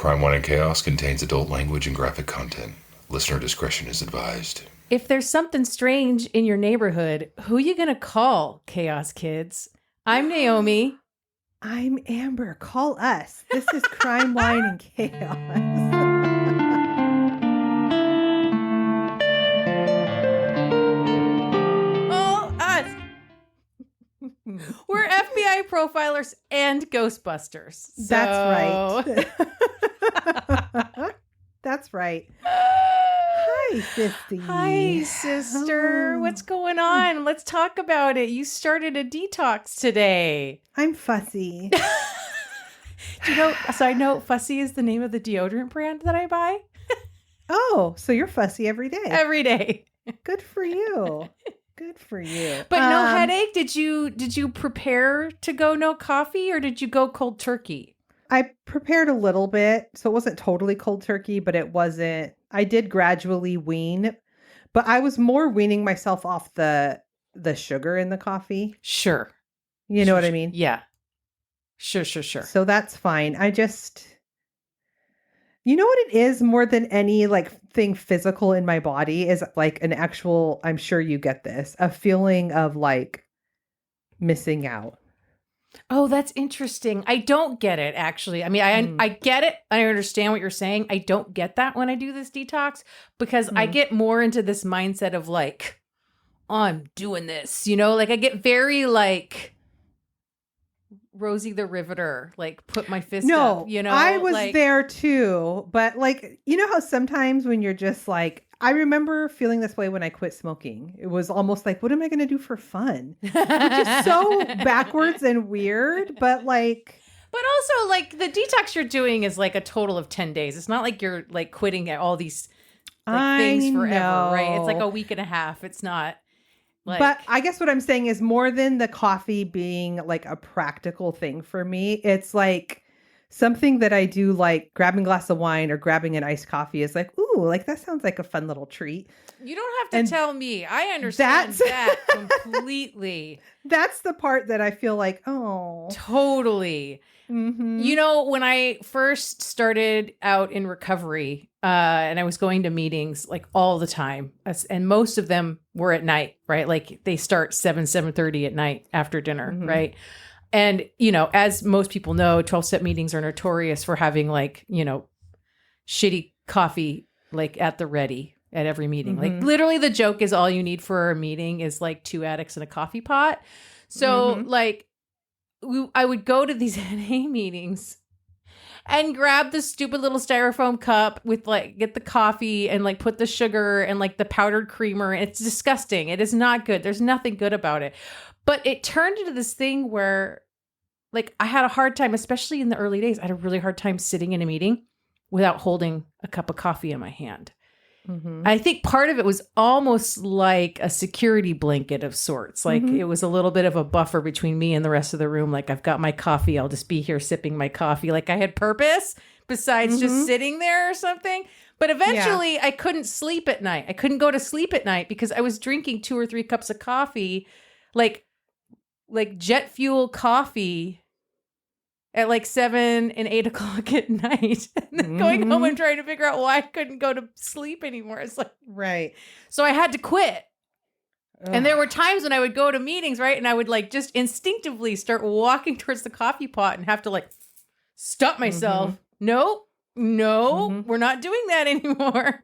Crime, Wine, and Chaos contains adult language and graphic content. Listener discretion is advised. If there's something strange in your neighborhood, who you gonna call, Chaos Kids? I'm Naomi. I'm Amber. Call us. This is Crime, Wine, and Chaos. We're FBI profilers and Ghostbusters. That's right. That's right. Hi, sissy. Hi, sister. What's going on? Let's talk about it. You started a detox today. I'm fussy. Do you know, side note, Fussy is the name of the deodorant brand that I buy. Oh, so you're fussy every day. Every day. Good for you. Good for you. But no headache? Did you prepare to go no coffee, or did you go cold turkey? I prepared a little bit, so it wasn't totally cold turkey, but it wasn't. I did gradually wean, but I was more weaning myself off the sugar in the coffee. Sure. You know what I mean? Yeah. Sure. So that's fine. You know what it is more than any thing physical in my body is like an actual, I'm sure you get this, a feeling of missing out. Oh, that's interesting. I don't get it, actually. I mean, I get it. I understand what you're saying. I don't get that when I do this detox because I get more into this mindset of oh, I'm doing this, I get very Rosie the Riveter, put my fist up, I was there too, but how sometimes when you're just I remember feeling this way when I quit smoking. It was almost what am I going to do for fun? Which is so backwards and weird, but But also, the detox you're doing is a total of 10 days. It's not like you're quitting at all these things forever, right? It's a week and a half. It's not. But I guess what I'm saying is more than the coffee being a practical thing for me, it's something that I do, grabbing a glass of wine or grabbing an iced coffee is ooh, that sounds like a fun little treat. You don't have to tell me. I understand that completely. That's the part that I feel oh. Totally. Mm-hmm. When I first started out in recovery, and I was going to meetings all the time, and most of them were at night, right? They start 7:30 at night after dinner, right? And, as most people know, 12-step meetings are notorious for having shitty coffee, at the ready at every meeting. Literally the joke is all you need for a meeting is 2 addicts and a coffee pot. So I would go to these NA meetings and grab the stupid little styrofoam cup with get the coffee and put the sugar and the powdered creamer. It's disgusting. It is not good. There's nothing good about it. But it turned into this thing where I had a hard time, especially in the early days. I had a really hard time sitting in a meeting without holding a cup of coffee in my hand. I think part of it was almost like a security blanket of sorts. It was a little bit of a buffer between me and the rest of the room. I've got my coffee. I'll just be here sipping my coffee. I had purpose besides just sitting there or something. But eventually I couldn't sleep at night. I couldn't go to sleep at night because I was drinking 2 or 3 cups of coffee, like jet fuel coffee at 7 and 8 o'clock at night, and then going home and trying to figure out why I couldn't go to sleep anymore. It's right. So I had to quit. Ugh. And there were times when I would go to meetings, right? And I would just instinctively start walking towards the coffee pot and have to stop myself. No, we're not doing that anymore.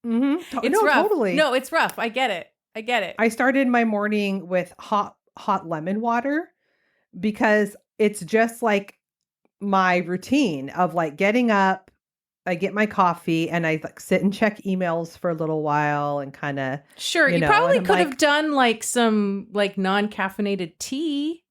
It's rough. Totally. No, it's rough. I get it. I started my morning with hot lemon water because it's just my routine of getting up, I get my coffee and I sit and check emails for a little while and kind of. Sure. You probably could have done some non-caffeinated tea.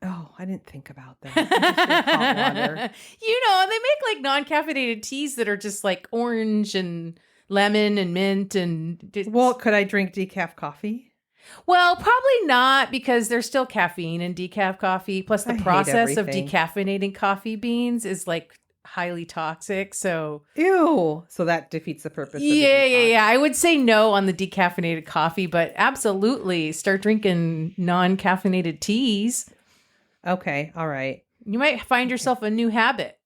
Oh, I didn't think about that. Hot water. They make non-caffeinated teas that are just orange and lemon and mint and. Well, could I drink decaf coffee? Well, probably not because there's still caffeine in decaf coffee. Plus the process of decaffeinating coffee beans is highly toxic. So ew. So that defeats the purpose. Yeah. I would say no on the decaffeinated coffee, but absolutely start drinking non-caffeinated teas. Okay. All right. You might find yourself a new habit.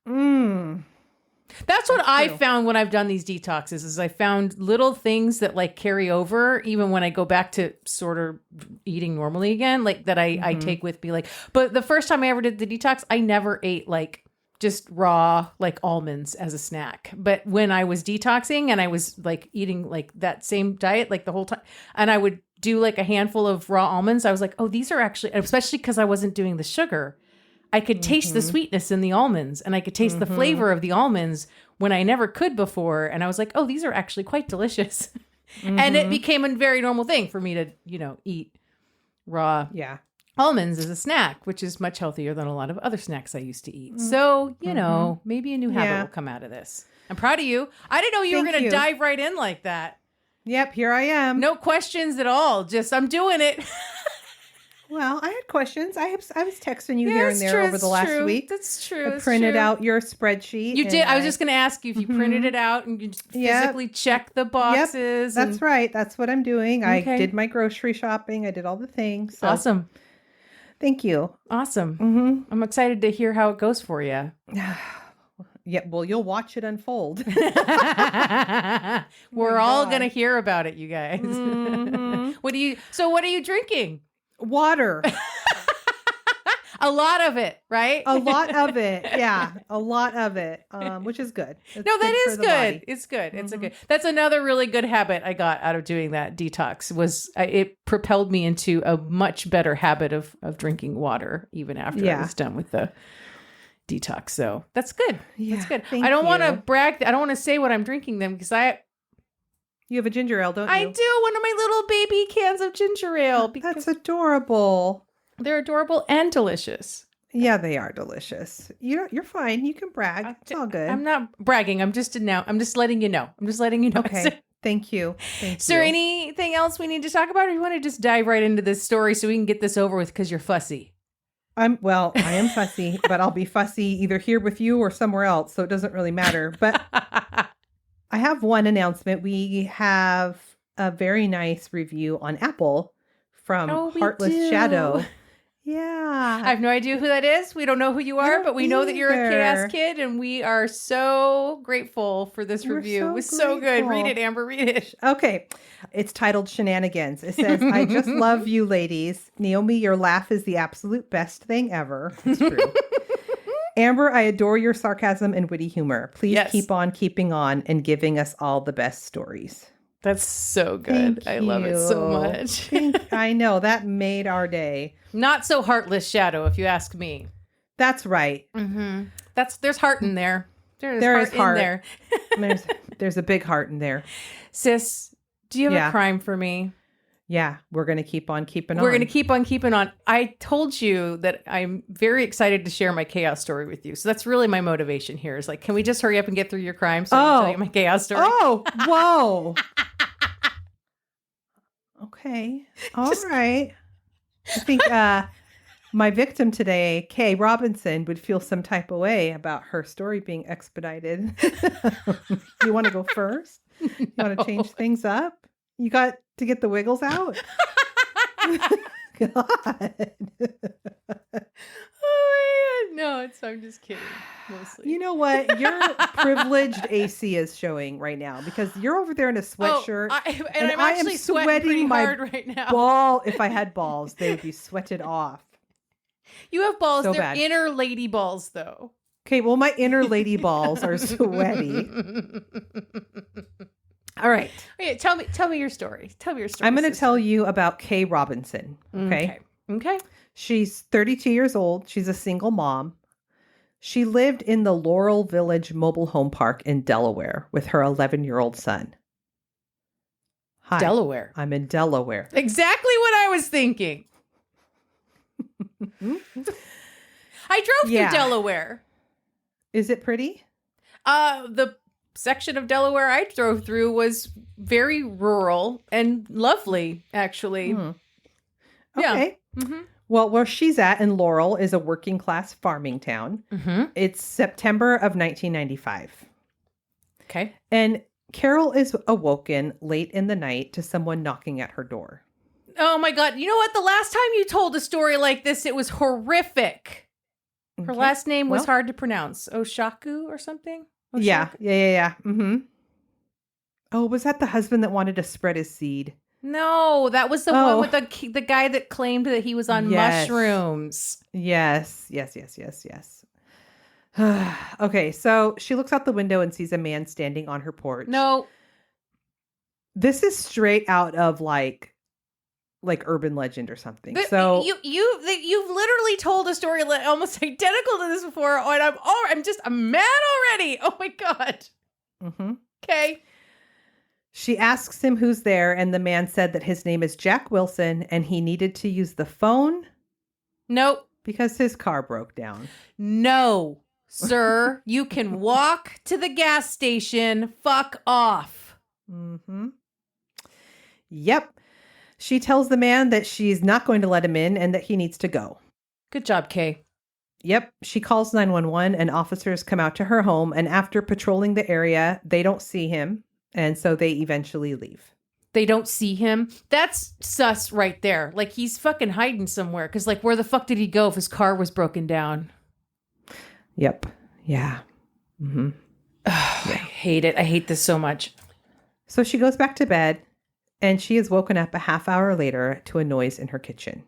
That's what I true. found when I've done these detoxes is I found little things that like carry over even when I go back to sort of eating normally again, like that I take with me. Like, but the first time I ever did the detox, I never ate like just raw like almonds as a snack. But when I was detoxing and I was like eating like that same diet like the whole time, and I would do like a handful of raw almonds, I was like, oh, these are actually, especially because I wasn't doing the sugar. I could taste the sweetness in the almonds and I could taste the flavor of the almonds when I never could before. And I was like, oh, these are actually quite delicious. And it became a very normal thing for me to, eat raw almonds as a snack, which is much healthier than a lot of other snacks I used to eat. So, maybe a new habit will come out of this. I'm proud of you. I didn't know you were going to dive right in like that. Yep, here I am. No questions at all. Just I'm doing it. Well, I had questions. I was texting you here and there over the last week. That's true. I printed out your spreadsheet. You did. I was just going to ask you if you printed it out and you just physically check the boxes. That's right. That's what I'm doing. Okay. I did my grocery shopping. I did all the things. So. Awesome. Thank you. Awesome. I'm excited to hear how it goes for you. Yeah, well, you'll watch it unfold. We're all going to hear about it, you guys. What are you drinking? Water. A lot of it, right? A lot of it. Yeah. A lot of it. Which is good. It's no, that good is good. It's good. It's that's another really good habit I got out of doing that detox was it propelled me into a much better habit of drinking water even after I was done with the detox. So that's good. Yeah, that's good. I don't want to brag. I don't want to say what I'm drinking then because you have a ginger ale, don't you? I do. One of my little baby cans of ginger ale. That's adorable. They're adorable and delicious. Yeah, they are delicious. You're fine. You can brag. It's all good. I'm not bragging. I'm just letting you know. Okay. Thank you. Is there anything else we need to talk about, or you want to just dive right into this story so we can get this over with because you're fussy? I am fussy, but I'll be fussy either here with you or somewhere else, so it doesn't really matter. But I have one announcement. We have a very nice review on Apple from Heartless Shadow. Yeah. I have no idea who that is. We don't know who you are, but we know that you're a chaos kid, and we are so grateful for this review. It was so good. Read it, Amber. Read it. Okay. It's titled Shenanigans. It says, I just love you, ladies. Naomi, your laugh is the absolute best thing ever. It's true. Amber, I adore your sarcasm and witty humor. Please keep on keeping on and giving us all the best stories. That's so good. I love it so much. I know. That made our day. Not so heartless shadow, if you ask me. That's right. Mm-hmm. There's heart in there. There's heart in there. there's a big heart in there. Sis, do you have a crime for me? Yeah, we're going to keep on keeping on. We're going to keep on keeping on. I told you that I'm very excited to share my chaos story with you. So that's really my motivation here is like, can we just hurry up and get through your crime so I can tell you my chaos story? Oh, whoa. Okay. All right. I think my victim today, Kaye Robinson, would feel some type of way about her story being expedited. You want to go first? You want to change things up? You got to get the wiggles out? God. Oh, my God. No, I'm just kidding. Mostly. You know what? Your privileged AC is showing right now because you're over there in a sweatshirt. And I'm actually sweating my hard right now. If I had balls, they would be sweated off. You have balls. So They're bad. Inner lady balls, though. Okay, well, my inner lady balls are sweaty. All right. Okay, tell me your story. Tell me your story. I'm going to tell you about Kaye Robinson. Okay. She's 32 years old. She's a single mom. She lived in the Laurel Village Mobile Home Park in Delaware with her 11-year-old son. Hi. Delaware. I'm in Delaware. Exactly what I was thinking. I drove through Delaware. Is it pretty? The section of Delaware I drove through was very rural and lovely, actually. Okay. Yeah. Mm-hmm. Well, where she's at in Laurel is a working class farming town. Mm-hmm. It's September of 1995. Okay. And Carol is awoken late in the night to someone knocking at her door. Oh my God. You know what? The last time you told a story like this, it was horrific. Her Okay. last name was Well. hard to pronounce. Oshaku or something? Yeah. Oshaku? Yeah. Mm-hmm. Oh, was that the husband that wanted to spread his seed? No, that was the one with the guy that claimed that he was on Yes. mushrooms. Yes. Okay, so she looks out the window and sees a man standing on her porch. No. This is straight out of like urban legend or something. But So you've literally told a story almost identical to this before, and I'm mad already. Oh my god. mm-hmm. Okay. She asks him who's there, and the man said that his name is Jack Wilson, and he needed to use the phone Nope. because his car broke down. No, sir. You can walk to the gas station. Fuck off. Mm-hmm. Yep. She tells the man that she's not going to let him in and that he needs to go. Good job, Kay. Yep. She calls 911 and officers come out to her home. And after patrolling the area, they don't see him. And so they eventually leave. They don't see him. That's sus right there. Like he's fucking hiding somewhere. Because like where the fuck did he go if his car was broken down? Yep. Yeah. Mm-hmm. I hate it. I hate this so much. So she goes back to bed and she is woken up a half hour later to a noise in her kitchen.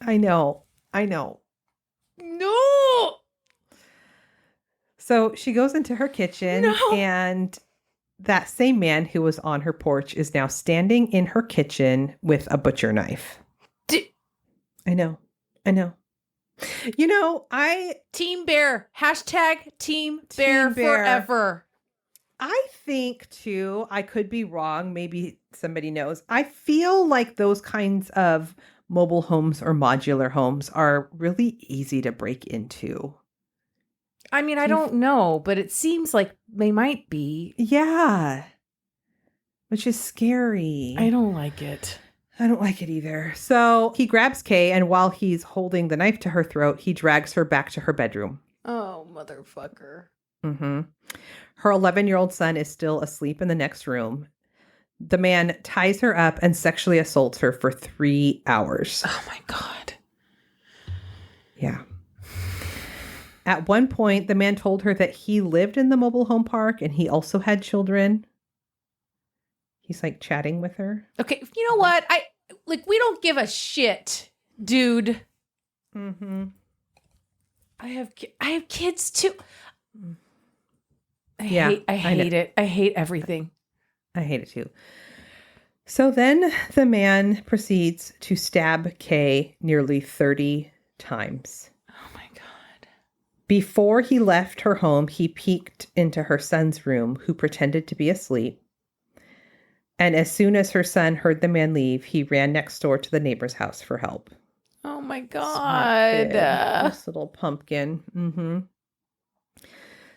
I know. No. So she goes into her kitchen and that same man who was on her porch is now standing in her kitchen with a butcher knife. I know. You know, Team Bear. Hashtag Team Bear forever. I think too, I could be wrong. Maybe somebody knows. I feel like those kinds of mobile homes or modular homes are really easy to break into. I mean, I don't know, but it seems like they might be. Yeah. Which is scary. I don't like it. I don't like it either. So he grabs Kay, and while he's holding the knife to her throat, he drags her back to her bedroom. Oh, motherfucker. Mm-hmm. Her 11-year-old son is still asleep in the next room. The man ties her up and sexually assaults her for 3 hours. Oh, my God. Yeah. At one point, the man told her that he lived in the mobile home park and he also had children. He's like chatting with her. Okay, you know what? We don't give a shit, dude. Mm-hmm. I have kids too. I I hate it. I hate everything. I hate it too. So then the man proceeds to stab Kay nearly 30 times. Oh my God. Before he left her home, he peeked into her son's room, who pretended to be asleep. And as soon as her son heard the man leave, he ran next door to the neighbor's house for help. Oh my Smart God. kid. This little pumpkin. Mm-hmm.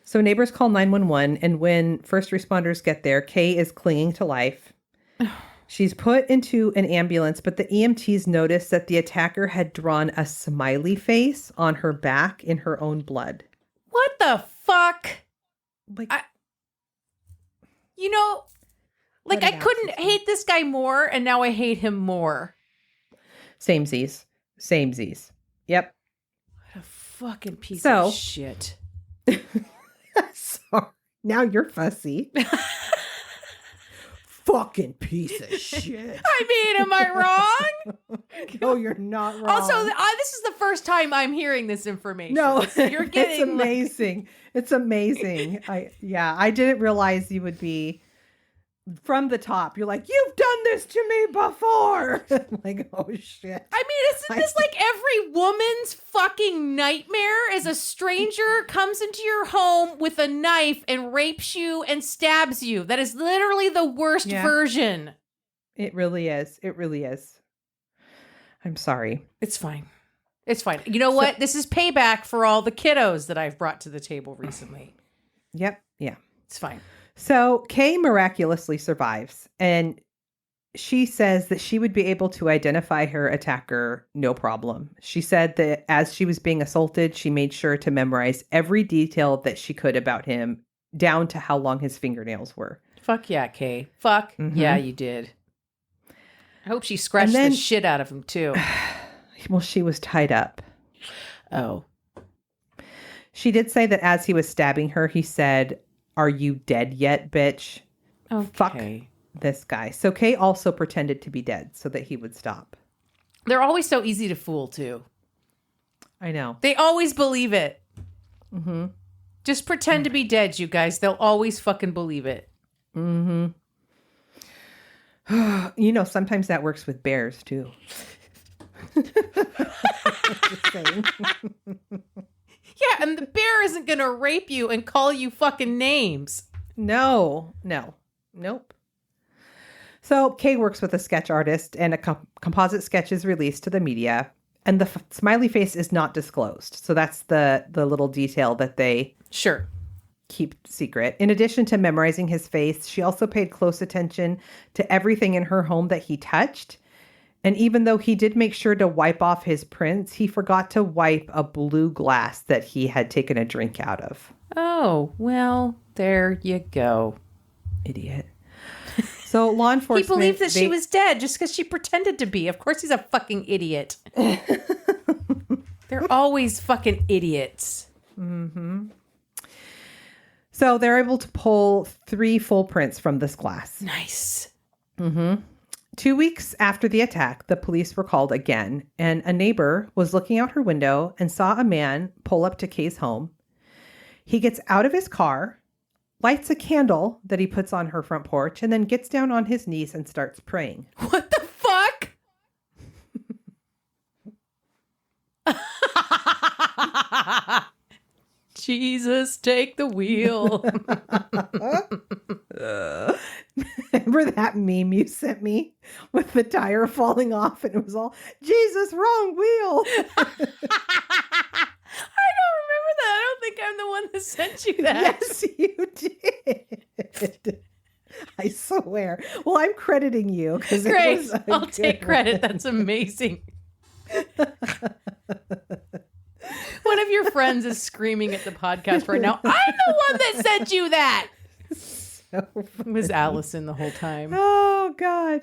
So neighbors call 911, and when first responders get there, Kay is clinging to life. She's put into an ambulance, but the EMTs noticed that the attacker had drawn a smiley face on her back in her own blood. What the fuck? Like, I What an couldn't absence. hate this guy more, and now I hate him more. Samesies. Yep. What a fucking piece So- of shit. Sorry. Now you're fussy. Fucking piece of shit. I mean, am I wrong? No, you're not wrong. Also, this is the first time I'm hearing this information. no, So you're getting it's amazing. It's amazing. I didn't realize you would be from the top. You're like, you've done this to me before. I'm like, oh shit. I mean, isn't this like every woman's fucking nightmare? As a stranger comes into your home with a knife and rapes you and stabs you. That is literally the worst Yeah. version. It really is. I'm sorry. It's fine. It's fine. You know what? This is payback for all the kiddos that I've brought to the table recently. Yep. Yeah. It's fine. So Kay miraculously survives, and she says that she would be able to identify her attacker no problem. She said that as she was being assaulted, she made sure to memorize every detail that she could about him, down to how long his fingernails were. Fuck yeah, Kay. Fuck yeah, you did. I hope she scratched the shit out of him too. Well, she was tied up. Oh. She did say that as he was stabbing her, he said, "Are you dead yet, bitch?" Okay. Fuck this guy. So Kay also pretended to be dead so that he would stop. They're always so easy to fool, too. I know. They always believe it. Mm-hmm. Just pretend to be dead, you guys. They'll always fucking believe it. Mm-hmm. You know, sometimes that works with bears, too. Just saying. Yeah, and the bear isn't going to rape you and call you fucking names. No. Nope. So Kay works with a sketch artist, and a composite sketch is released to the media, and the smiley face is not disclosed. So that's the little detail that they keep secret. In addition to memorizing his face, she also paid close attention to everything in her home that he touched. And even though he did make sure to wipe off his prints, he forgot to wipe a blue glass that he had taken a drink out of. Oh, well, there you go. Idiot. So law enforcement... He believed that she was dead just because she pretended to be. Of course he's a fucking idiot. They're always fucking idiots. Mm-hmm. So they're able to pull 3 full prints from this glass. Nice. Mm-hmm. 2 weeks after the attack, the police were called again, and a neighbor was looking out her window and saw a man pull up to Kay's home. He gets out of his car, lights a candle that he puts on her front porch, and then gets down on his knees and starts praying. What the fuck? Jesus, take the wheel. Remember that meme you sent me with the tire falling off and it was all, Jesus, wrong wheel. I don't remember that. I don't think I'm the one that sent you that. Yes, you did. I swear. Well, I'm crediting you. Great. I'll take credit. That's amazing. One of your friends is screaming at the podcast right now. I'm the one that sent you that. So it was Allison the whole time. Oh, God.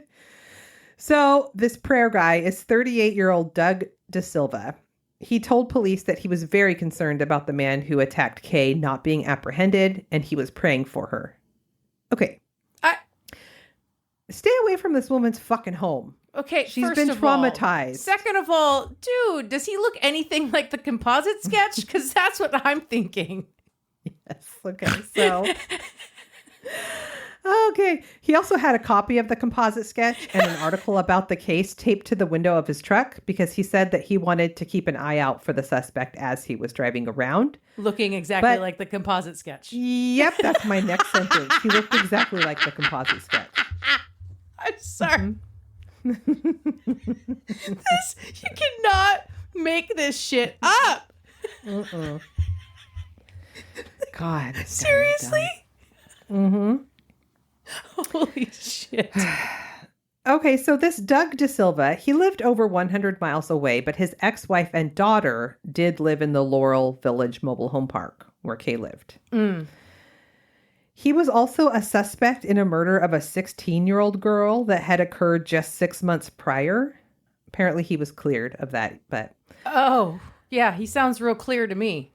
So this prayer guy is 38-year-old Doug DeSilva. He told police that he was very concerned about the man who attacked Kay not being apprehended, and he was praying for her. Okay. Stay away from this woman's fucking home. Okay, she's first been of all, traumatized. Second of all, dude, does he look anything like the composite sketch? Because that's what I'm thinking. Yes. Okay. So. Okay. He also had a copy of the composite sketch and an article about the case taped to the window of his truck because he said that he wanted to keep an eye out for the suspect as he was driving around. Looking exactly like the composite sketch. Yep, that's my next sentence. He looked exactly like the composite sketch. I'm sorry. You cannot make this shit up. God. Seriously? Mm-hmm. Holy shit. Okay, so this Doug DeSilva, he lived over 100 miles away, but his ex-wife and daughter did live in the Laurel Village Mobile Home Park where Kay lived. Mm. He was also a suspect in a murder of a 16-year-old girl that had occurred just 6 months prior. Apparently he was cleared of that, but... Oh, yeah, he sounds real clear to me.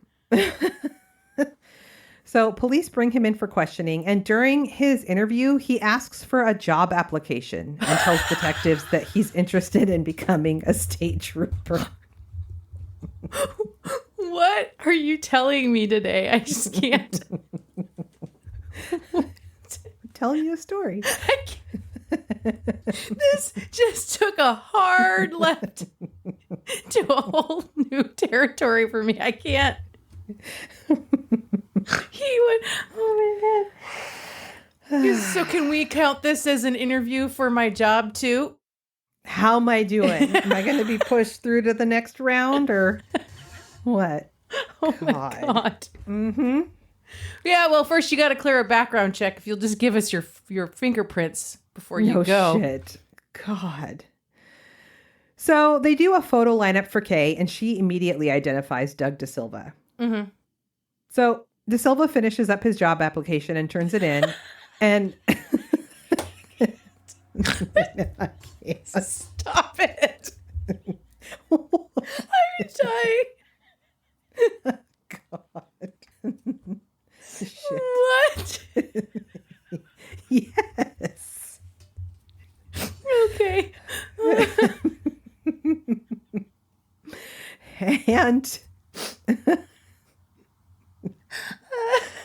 So police bring him in for questioning, and during his interview, he asks for a job application and tells detectives that he's interested in becoming a state trooper. What are you telling me today? I just can't. I'm telling you a story. This just took a hard left to a whole new territory for me. I can't. He would. Oh my God. So can we count this as an interview for my job too? How am I doing? Am I going to be pushed through to the next round or what? Oh my God. Mm-hmm. Yeah, well, first you got to clear a background check. If you'll just give us your fingerprints before you No go. Shit. God. So they do a photo lineup for Kay, and she immediately identifies Doug DeSilva. Mm-hmm. So DeSilva finishes up his job application and turns it in, and Stop it. I'm dying. God. Shit. What? Yes. Okay. And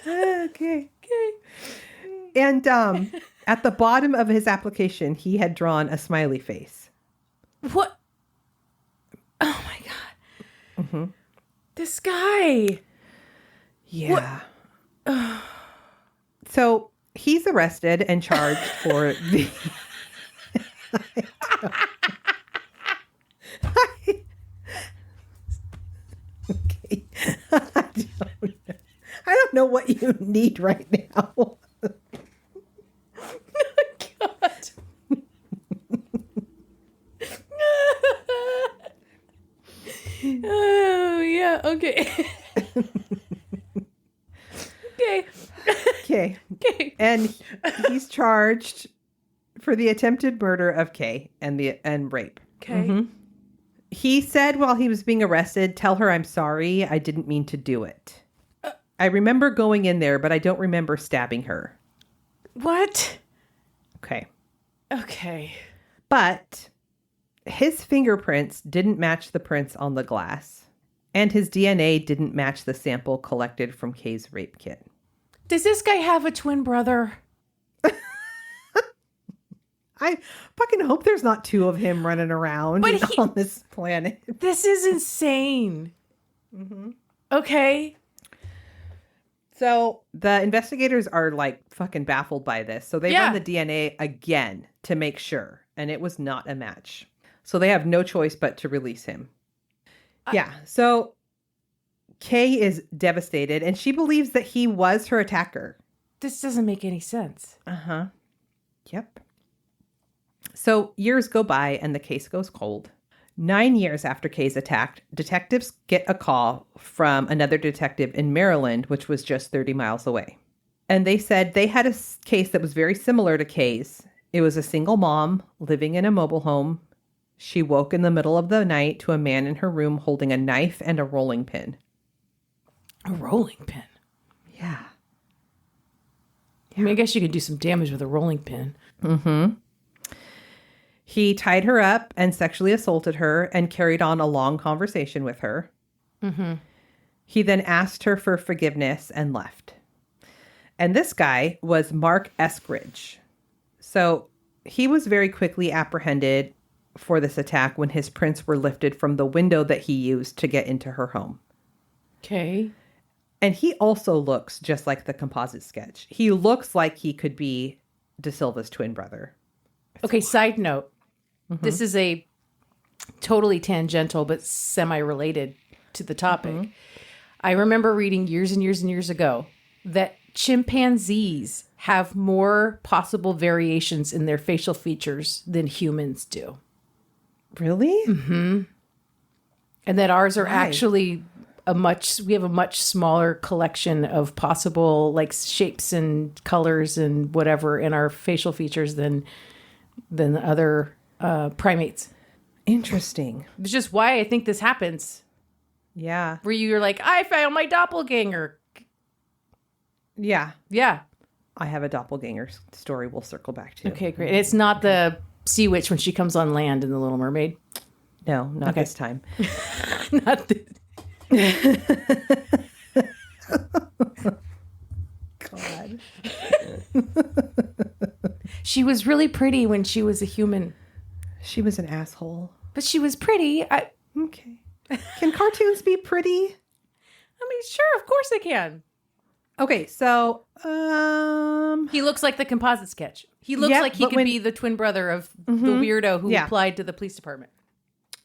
okay. And at the bottom of his application, he had drawn a smiley face. What? Oh my God. This guy. Yeah. So he's arrested and charged for the. Okay. I don't know what you need right now. God. Oh, yeah. Okay. Okay. Okay. Okay. And he's charged for the attempted murder of Kay and rape. Okay. He said while he was being arrested, "Tell her I'm sorry. I didn't mean to do it. I remember going in there, but I don't remember stabbing her." What? Okay. Okay. But his fingerprints didn't match the prints on the glass, and his DNA didn't match the sample collected from Kay's rape kit. Does this guy have a twin brother? I fucking hope there's not two of him running around on this planet. This is insane. Okay. So the investigators are like fucking baffled by this. So they run the DNA again to make sure. And it was not a match. So they have no choice but to release him. So Kay is devastated and she believes that he was her attacker. This doesn't make any sense. Yep. So years go by and the case goes cold. 9 years after Kay's attack, detectives get a call from another detective in Maryland, which was just 30 miles away. And they said they had a case that was very similar to Kay's. It was a single mom living in a mobile home. She woke in the middle of the night to a man in her room holding a knife and a rolling pin. A rolling pin? Yeah. I mean, I guess you could do some damage with a rolling pin. He tied her up and sexually assaulted her and carried on a long conversation with her. He then asked her for forgiveness and left. And this guy was Mark Eskridge. So he was very quickly apprehended for this attack when his prints were lifted from the window that he used to get into her home. Okay. And he also looks just like the composite sketch. He looks like he could be De Silva's twin brother. Okay, side note. This is a totally tangential but semi-related to the topic. I remember reading years and years and years ago that chimpanzees have more possible variations in their facial features than humans do. Really? And that ours are actually we have a much smaller collection of possible like shapes and colors and whatever in our facial features than other primates. Interesting. It's just why I think this happens. Yeah. Where you're like, I found my doppelganger. Yeah. Yeah. I have a doppelganger story we'll circle back to. Okay, great. And it's not the sea witch when she comes on land in The Little Mermaid. No, not this time. Not the... God. She was really pretty when she was a human. She was an asshole. But she was pretty. Okay. Can cartoons be pretty? I mean, sure, of course they can. Okay, so He looks like the composite sketch. He looks like he could be the twin brother of the weirdo who applied to the police department.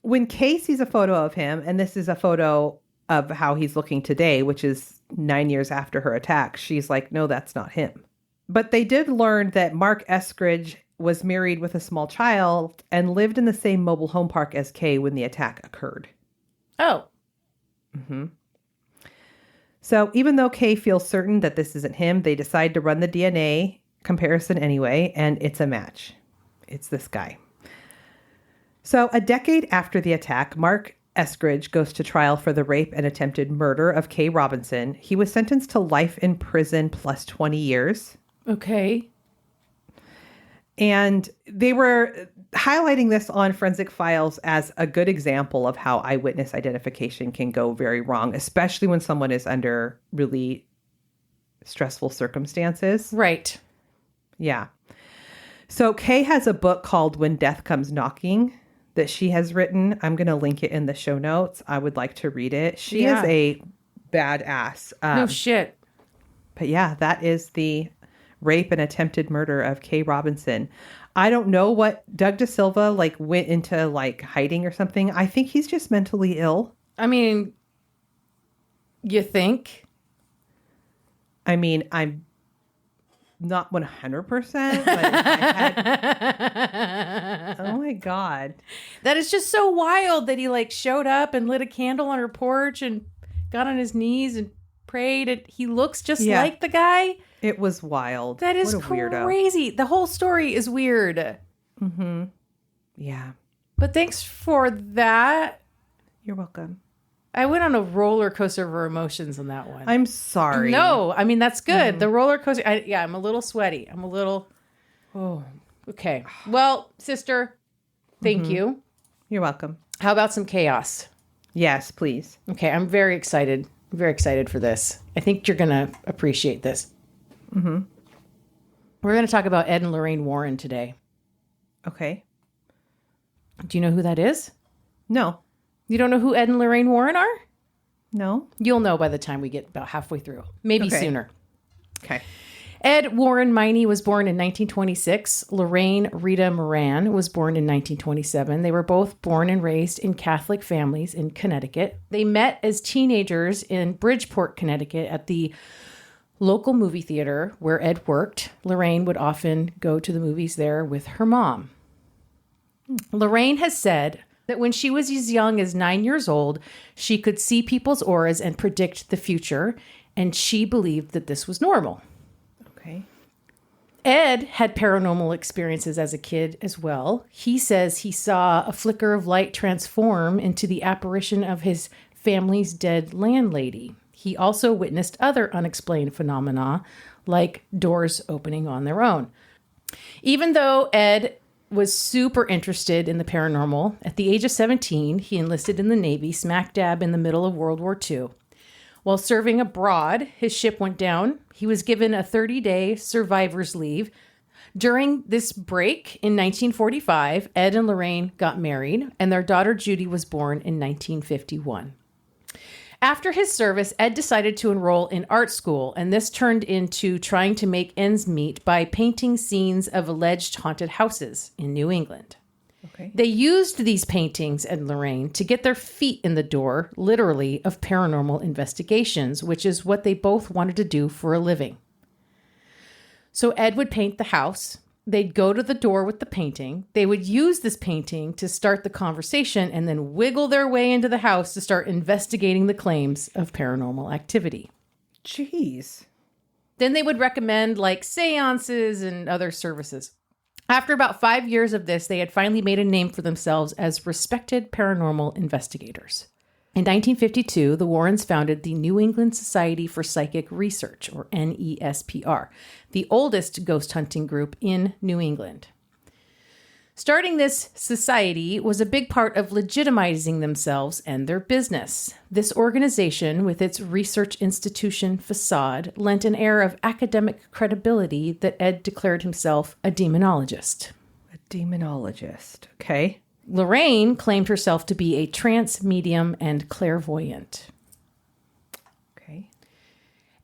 When Kay sees a photo of him, and this is a photo of how he's looking today, which is 9 years after her attack, she's like, no, that's not him. But they did learn that Mark Eskridge was married with a small child and lived in the same mobile home park as Kay when the attack occurred. Oh. So even though Kay feels certain that this isn't him, they decide to run the DNA comparison anyway, and it's a match. It's this guy. So a decade after the attack, Mark Eskridge goes to trial for the rape and attempted murder of Kaye Robinson. He was sentenced to life in prison plus 20 years. Okay. And they were highlighting this on Forensic Files as a good example of how eyewitness identification can go very wrong, especially when someone is under really stressful circumstances. Right. Yeah. So Kaye has a book called When Death Comes Knocking that she has written. I'm going to link it in the show notes. I would like to read it. She is a badass. No shit. But yeah, that is the rape and attempted murder of Kaye Robinson. I don't know what Doug Da Silva went into hiding or something. I think he's just mentally ill. I mean, you think? I mean, I'm not 100%, but if I had... Oh my God. That is just so wild that he showed up and lit a candle on her porch and got on his knees and prayed. And he looks just like the guy. It was wild. That is crazy. The whole story is weird. Mm-hmm. Yeah. But thanks for that. You're welcome. I went on a roller coaster of emotions on that one. I'm sorry. No, I mean, that's good. The roller coaster. I'm a little sweaty. I'm a little. Oh. Okay. Well, sister, thank you. You're welcome. How about some chaos? Yes, please. Okay. I'm very excited. I'm very excited for this. I think you're going to appreciate this. Mm-hmm. We're going to talk about Ed and Lorraine Warren today. Okay. Do you know who that is? No. You don't know who Ed and Lorraine Warren are? No. You'll know by the time we get about halfway through. Maybe sooner. Okay. Ed Warren Miney was born in 1926. Lorraine Rita Moran was born in 1927. They were both born and raised in Catholic families in Connecticut. They met as teenagers in Bridgeport, Connecticut at the local movie theater where Ed worked. Lorraine would often go to the movies there with her mom. Lorraine has said that when she was as young as 9 years old, she could see people's auras and predict the future, and she believed that this was normal. Okay. Ed had paranormal experiences as a kid as well. He says he saw a flicker of light transform into the apparition of his family's dead landlady. He also witnessed other unexplained phenomena, like doors opening on their own. Even though Ed was super interested in the paranormal, at the age of 17, he enlisted in the Navy, smack dab in the middle of World War II. While serving abroad, his ship went down. He was given a 30-day survivor's leave. During this break in 1945, Ed and Lorraine got married, and their daughter Judy was born in 1951. After his service, Ed decided to enroll in art school, and this turned into trying to make ends meet by painting scenes of alleged haunted houses in New England. Okay. They used these paintings, Ed and Lorraine, to get their feet in the door, literally, of paranormal investigations, which is what they both wanted to do for a living. So Ed would paint the house. They'd go to the door with the painting. They would use this painting to start the conversation and then wiggle their way into the house to start investigating the claims of paranormal activity. Jeez. Then they would recommend seances and other services. After about 5 years of this, they had finally made a name for themselves as respected paranormal investigators. In 1952, the Warrens founded the New England Society for Psychic Research, or NESPR, the oldest ghost hunting group in New England. Starting this society was a big part of legitimizing themselves and their business. This organization, with its research institution facade, lent an air of academic credibility that Ed declared himself a demonologist. A demonologist. Okay. Lorraine claimed herself to be a trance medium and clairvoyant. Okay.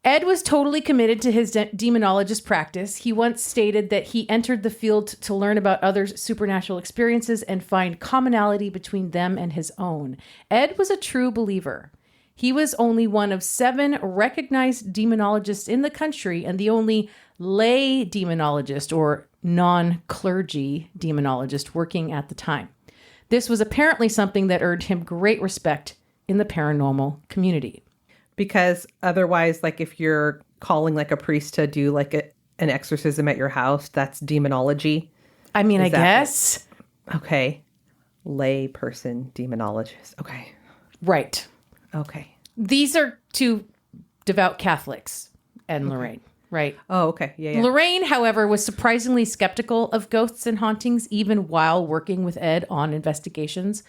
Ed was totally committed to his demonologist practice. He once stated that he entered the field to learn about others' supernatural experiences and find commonality between them and his own. Ed was a true believer. He was only one of 7 recognized demonologists in the country and the only lay demonologist or non-clergy demonologist working at the time. This was apparently something that earned him great respect in the paranormal community. Because otherwise, if you're calling a priest to do an exorcism at your house, that's demonology. I mean, I guess. Okay. Lay person demonologist. Okay. Right. Okay. These are two devout Catholics, Ed and Lorraine, right? Oh, okay. Yeah. Lorraine, however, was surprisingly skeptical of ghosts and hauntings even while working with Ed on investigations.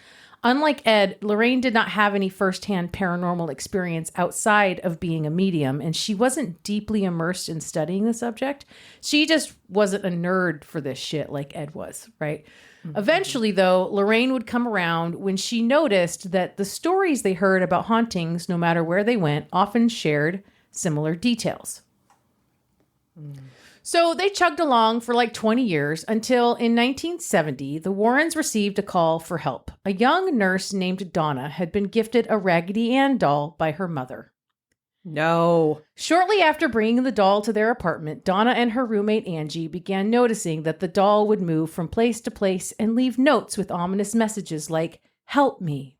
Unlike Ed, Lorraine did not have any firsthand paranormal experience outside of being a medium, and she wasn't deeply immersed in studying the subject. She just wasn't a nerd for this shit like Ed was, right? Eventually, though, Lorraine would come around when she noticed that the stories they heard about hauntings, no matter where they went, often shared similar details. So they chugged along for like 20 years until in 1970, the Warrens received a call for help. A young nurse named Donna had been gifted a Raggedy Ann doll by her mother. No. Shortly after bringing the doll to their apartment, Donna and her roommate Angie began noticing that the doll would move from place to place and leave notes with ominous messages like, "Help me."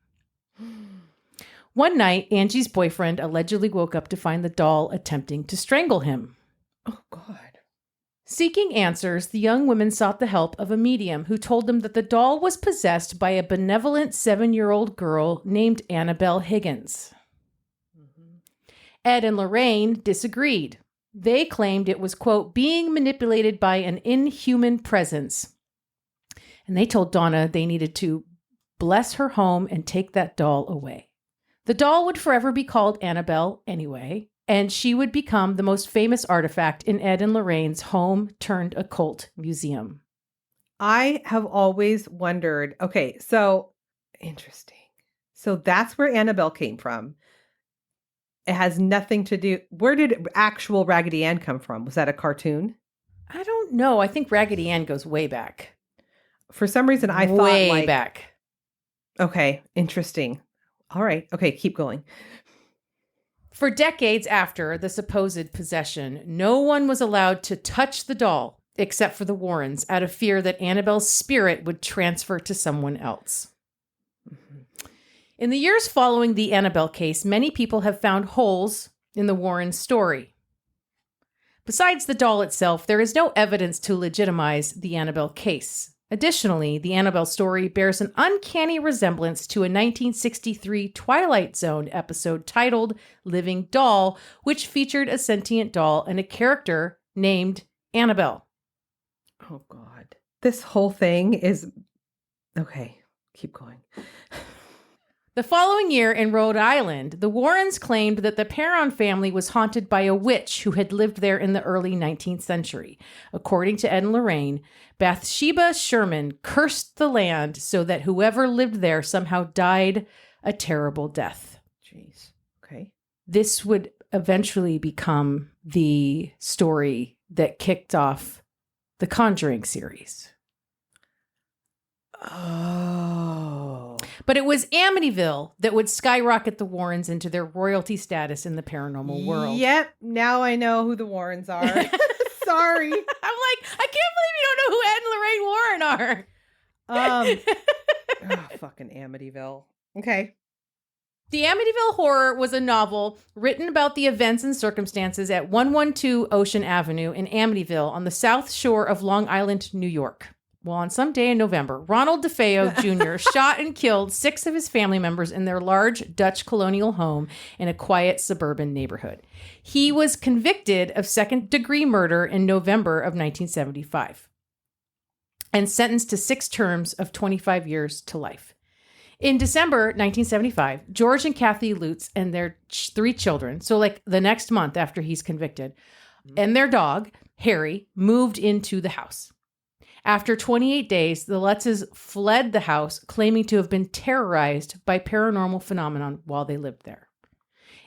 One night, Angie's boyfriend allegedly woke up to find the doll attempting to strangle him. Oh, God. Seeking answers, the young women sought the help of a medium who told them that the doll was possessed by a benevolent 7-year-old girl named Annabelle Higgins. Ed and Lorraine disagreed. They claimed it was, quote, being manipulated by an inhuman presence. And they told Donna they needed to bless her home and take that doll away. The doll would forever be called Annabelle anyway, and she would become the most famous artifact in Ed and Lorraine's home-turned-occult museum. I have always wondered, okay, so interesting. So that's where Annabelle came from. It has nothing to do. Where did actual Raggedy Ann come from? Was that a cartoon? I don't know. I think Raggedy Ann goes way back. For some reason, I thought way back. Okay, interesting. All right. Okay, keep going. For decades after the supposed possession, no one was allowed to touch the doll except for the Warrens out of fear that Annabelle's spirit would transfer to someone else. In the years following the Annabelle case, many people have found holes in the Warren story. Besides the doll itself, there is no evidence to legitimize the Annabelle case. Additionally, the Annabelle story bears an uncanny resemblance to a 1963 Twilight Zone episode titled Living Doll, which featured a sentient doll and a character named Annabelle. Oh, God. This whole thing is... Okay, keep going. The following year in Rhode Island, the Warrens claimed that the Perron family was haunted by a witch who had lived there in the early 19th century. According to Ed and Lorraine, Bathsheba Sherman cursed the land so that whoever lived there somehow died a terrible death. Jeez. Okay. This would eventually become the story that kicked off the Conjuring series. Oh. But it was Amityville that would skyrocket the Warrens into their royalty status in the paranormal world. Yep. Now I know who the Warrens are. Sorry. I'm like, I can't believe you don't know who Ed and Lorraine Warren are. Fucking Amityville. Okay. The Amityville Horror was a novel written about the events and circumstances at 112 Ocean Avenue in Amityville on the south shore of Long Island, New York. Well, on some day in November, Ronald DeFeo Jr. shot and killed 6 of his family members in their large Dutch colonial home in a quiet suburban neighborhood. He was convicted of second-degree murder in November of 1975 and sentenced to 6 terms of 25 years to life. In December 1975, George and Kathy Lutz and their 3 children, so like the next month after he's convicted, and their dog, Harry, moved into the house. After 28 days, the Lutzes fled the house, claiming to have been terrorized by paranormal phenomenon while they lived there.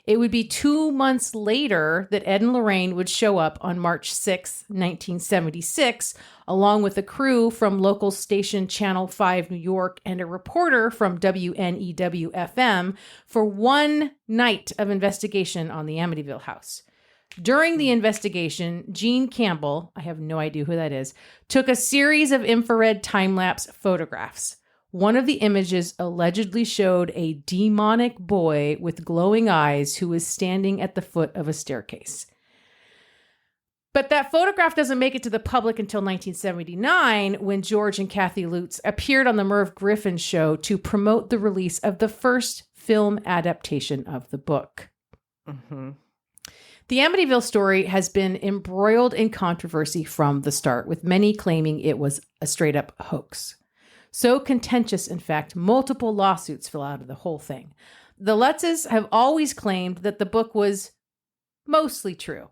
It would be 2 months later that Ed and Lorraine would show up on March 6, 1976, along with a crew from local station Channel 5 New York and a reporter from WNEW-FM for one night of investigation on the Amityville house. During the investigation, Gene Campbell, I have no idea who that is, took a series of infrared time-lapse photographs. One of the images allegedly showed a demonic boy with glowing eyes who was standing at the foot of a staircase. But that photograph doesn't make it to the public until 1979, when George and Kathy Lutz appeared on the Merv Griffin show to promote the release of the first film adaptation of the book. Mm-hmm. The Amityville story has been embroiled in controversy from the start, with many claiming it was a straight-up hoax. So contentious, in fact, multiple lawsuits fell out of the whole thing. The Lutzes have always claimed that the book was mostly true.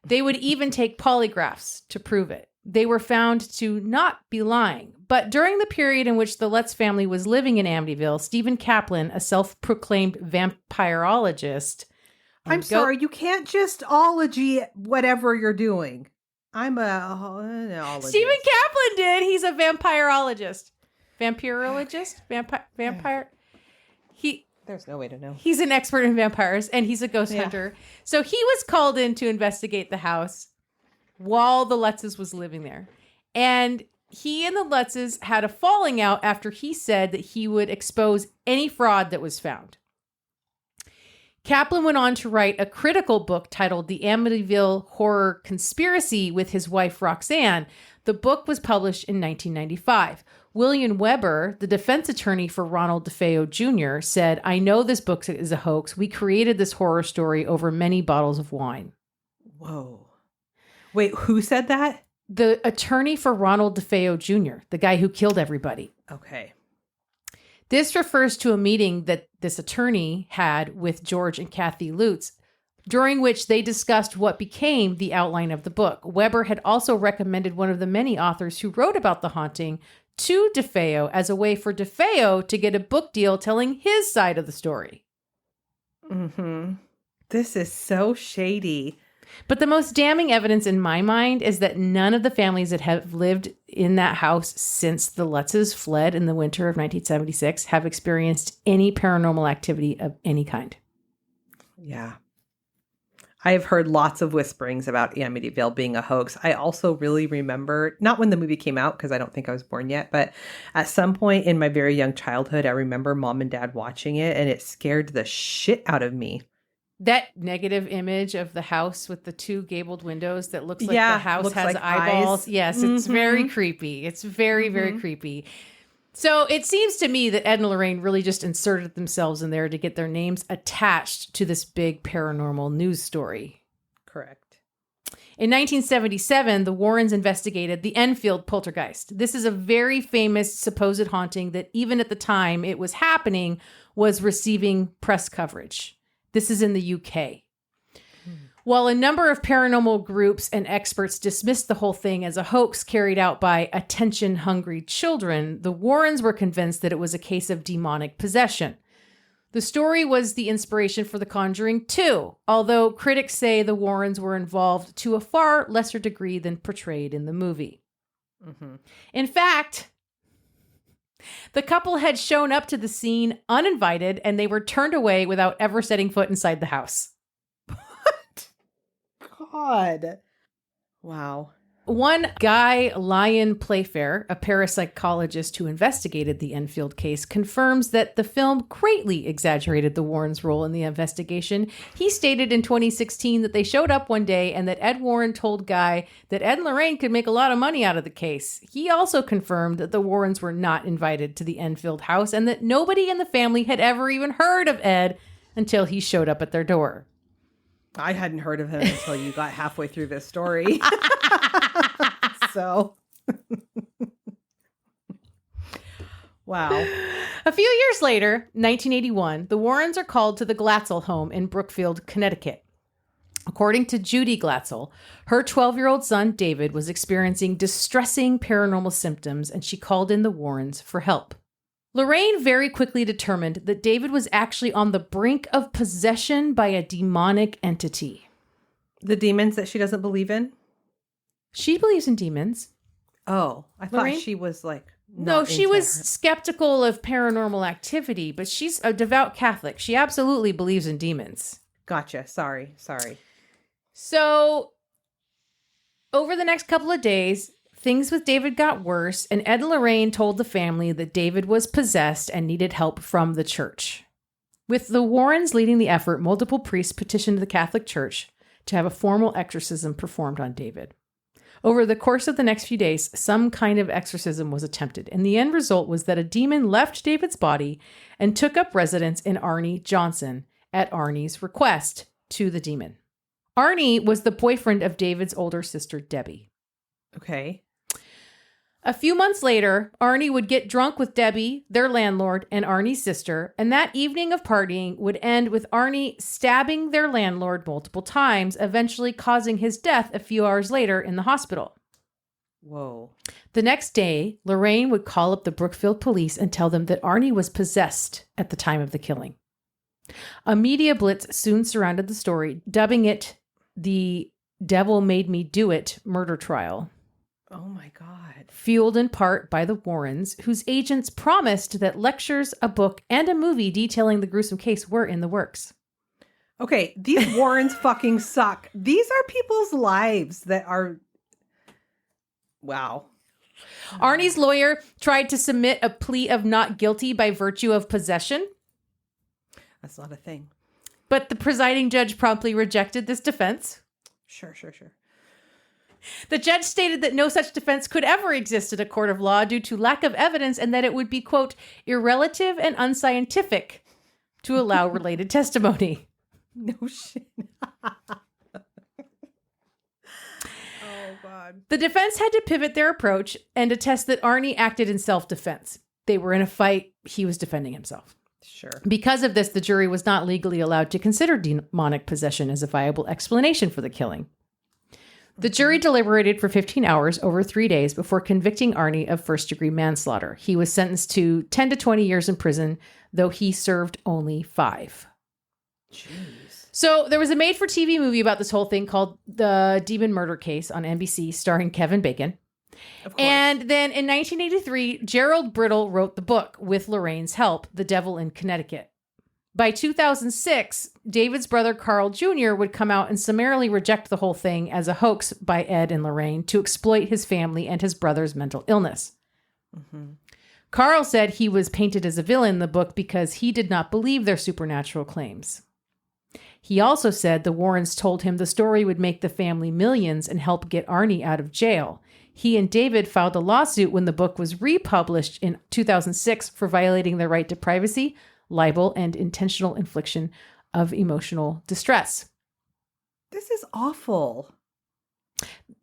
They would even take polygraphs to prove it. They were found to not be lying. But during the period in which the Lutz family was living in Amityville, Stephen Kaplan, a self-proclaimed vampirologist... I'm sorry, you can't just ology whatever you're doing. I'm an ologist. Stephen Kaplan did. He's a vampirologist. Vampirologist? Vampire? There's no way to know. He's an expert in vampires, and he's a ghost hunter. So he was called in to investigate the house while the Lutzes was living there. And he and the Lutzes had a falling out after he said that he would expose any fraud that was found. Kaplan went on to write a critical book titled The Amityville Horror Conspiracy with his wife Roxanne. The book was published in 1995. William Weber, the defense attorney for Ronald DeFeo Jr., said, "I know this book is a hoax. We created this horror story over many bottles of wine." Whoa. Wait, who said that? The attorney for Ronald DeFeo Jr., the guy who killed everybody. Okay. This refers to a meeting that this attorney had with George and Kathy Lutz, during which they discussed what became the outline of the book. Weber had also recommended one of the many authors who wrote about the haunting to DeFeo as a way for DeFeo to get a book deal telling his side of the story. Mm-hmm. This is so shady. But the most damning evidence in my mind is that none of the families that have lived in that house since the Lutzes fled in the winter of 1976 have experienced any paranormal activity of any kind. Yeah. I have heard lots of whisperings about Amityville being a hoax. I also really remember, not when the movie came out, because I don't think I was born yet, but at some point in my very young childhood, I remember mom and dad watching it, and it scared the shit out of me. That negative image of the house with the two gabled windows that looks like the house has like eyeballs. eyes. Yes, it's very creepy. It's very, very creepy. So it seems to me that Ed and Lorraine really just inserted themselves in there to get their names attached to this big paranormal news story. Correct. In 1977, the Warrens investigated the Enfield poltergeist. This is a very famous supposed haunting that even at the time it was happening was receiving press coverage. This is in the UK. While a number of paranormal groups and experts dismissed the whole thing as a hoax carried out by attention-hungry children, the Warrens were convinced that it was a case of demonic possession. The story was the inspiration for The Conjuring 2, although critics say the Warrens were involved to a far lesser degree than portrayed in the movie. Mm-hmm. In fact, the couple had shown up to the scene uninvited, and they were turned away without ever setting foot inside the house. What? God. Wow. One Guy Lyon Playfair, a parapsychologist who investigated the Enfield case, confirms that the film greatly exaggerated the Warrens' role in the investigation. He stated in 2016 that they showed up one day and that Ed Warren told Guy that Ed and Lorraine could make a lot of money out of the case. He also confirmed that the Warrens were not invited to the Enfield house and that nobody in the family had ever even heard of Ed until he showed up at their door. I hadn't heard of him until you got halfway through this story. So, wow. A few years later, 1981, the Warrens are called to the Glatzel home in Brookfield, Connecticut. According to Judy Glatzel, her 12-year-old son, David, was experiencing distressing paranormal symptoms, and she called in the Warrens for help. Lorraine very quickly determined that David was actually on the brink of possession by a demonic entity. The demons that she doesn't believe in? She believes in demons. Oh, I Lorraine? thought she was like... No, she was skeptical of paranormal activity, but she's a devout Catholic. She absolutely believes in demons. Gotcha. Sorry. So, over the next couple of days, things with David got worse, and Ed and Lorraine told the family that David was possessed and needed help from the church. With the Warrens leading the effort, multiple priests petitioned the Catholic Church to have a formal exorcism performed on David. Over the course of the next few days, some kind of exorcism was attempted, and the end result was that a demon left David's body and took up residence in Arnie Johnson at Arnie's request to the demon. Arnie was the boyfriend of David's older sister, Debbie. Okay. A few months later, Arnie would get drunk with Debbie, their landlord, and Arnie's sister, and that evening of partying would end with Arnie stabbing their landlord multiple times, eventually causing his death a few hours later in the hospital. Whoa. The next day, Lorraine would call up the Brookfield police and tell them that Arnie was possessed at the time of the killing. A media blitz soon surrounded the story, dubbing it the Devil Made Me Do It murder trial. Oh my God. Fueled in part by the Warrens, whose agents promised that lectures, a book, and a movie detailing the gruesome case were in the works. Okay, these Warrens fucking suck. These are people's lives that are... Wow. Arnie's lawyer tried to submit a plea of not guilty by virtue of possession. That's not a thing. But the presiding judge promptly rejected this defense. Sure. The judge stated that no such defense could ever exist in a court of law due to lack of evidence and that it would be, quote, irrelative and unscientific to allow related testimony. No shit. Oh, God. The defense had to pivot their approach and attest that Arnie acted in self-defense. They were in a fight. He was defending himself. Sure. Because of this, the jury was not legally allowed to consider demonic possession as a viable explanation for the killing. The jury deliberated for 15 hours over 3 days before convicting Arnie of first-degree manslaughter. He was sentenced to 10 to 20 years in prison, though he served only 5. Jeez. So there was a made-for-TV movie about this whole thing called The Demon Murder Case on NBC, starring Kevin Bacon. Of course. And then in 1983, Gerald Brittle wrote the book with Lorraine's help, The Devil in Connecticut. By 2006, David's brother Carl Jr. would come out and summarily reject the whole thing as a hoax by Ed and Lorraine to exploit his family and his brother's mental illness. Mm-hmm. Carl said he was painted as a villain in the book because he did not believe their supernatural claims. He also said the Warrens told him the story would make the family millions and help get Arnie out of jail. He and David filed a lawsuit when the book was republished in 2006 for violating their right to privacy, libel, and intentional infliction of emotional distress. This is awful.